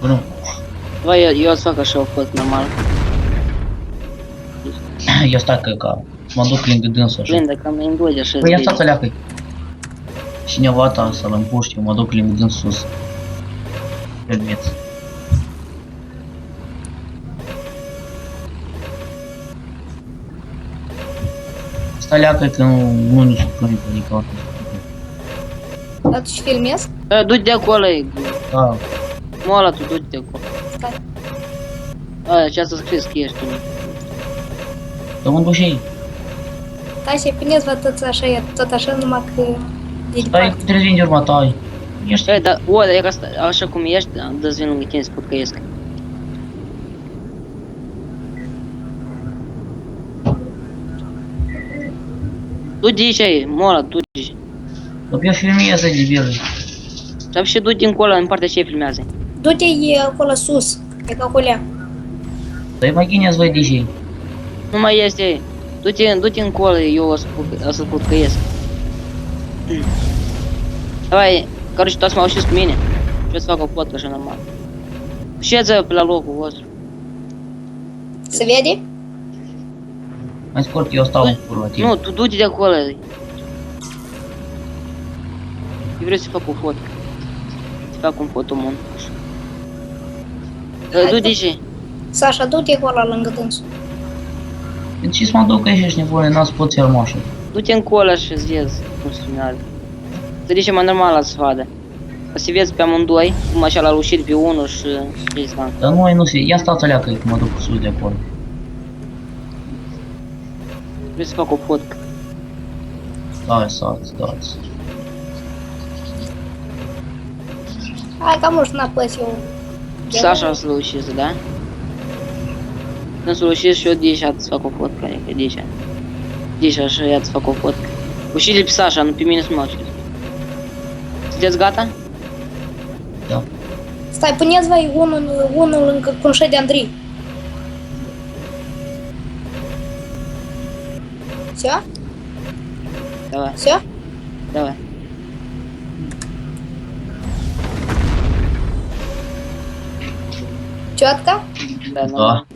Eu nu. Băi, eu o să fac așa o foto normal. Eu stai că mă duc lângă dânsul așa. Linda, că mi îndoi așa. Păi ia stați aleacă-i. Cineva ta să-l împuști, eu mă duc lângă dânsul sus. Filmeți. Stai aleacă că nu supune pe nică. Dar tu și filmezi? Du-te de acolo, Da. moala tu, du-te de acolo. Stai. Ce să scris că ești tu. Dă unde și Stai și puneți vă tot așa, numai că de stai departe. cu trei de urma ta. Ești. Ei, dar, o, e ca așa cum ești, dă-ți vin lângă tine să putcăiesc. Du-te aici, moala, du-te. Dar eu filmez de bine. Și du-te încolo, în partea ce filmează. Du-te acolo sus, pe caculea. Dar mai gine voi de ce. Nu mai este. Du-te încolo, eu o să putcăiesc. Давай, короче, tu să mă auziți cu mine. Și eu să fac o foto așa normal. Șeță pe la locul vostru. Se vede? Mai scurt, eu stau în curva tine. Nu, tu du-te de acolo. Eu vreau să fac o foto. Să fac un fotomon. Du-te și. Sasha, du-te acolo lângă dânsul. De ce să mă duc aici, ești nevoie, n-ați pot ți armașă. Du-te încolo și îți vezi cum se filmează. Să duci mai normal să vadă. O să vezi pe amândoi, cum așa l-a rușit pe unul și ce-i stan. Dar nu, nu se, ia stați aleacă că mă duc sus de acolo. Vreau să fac o foto. Dați. Hai că mult n-a păs eu. Sasha o să-l ușiți, da? Când să-l ușiți și eu de aici să fac o foto, care e de aici. De aici așa, ia să fac o foto. Ușiți-l pe Sasha, nu pe mine să mă ușiți. Sunteți gata? Da. Stai, puneți voi unul lângă cunșă de Andrei. Все? Давай, Все? давай. Четко? Да, нормально.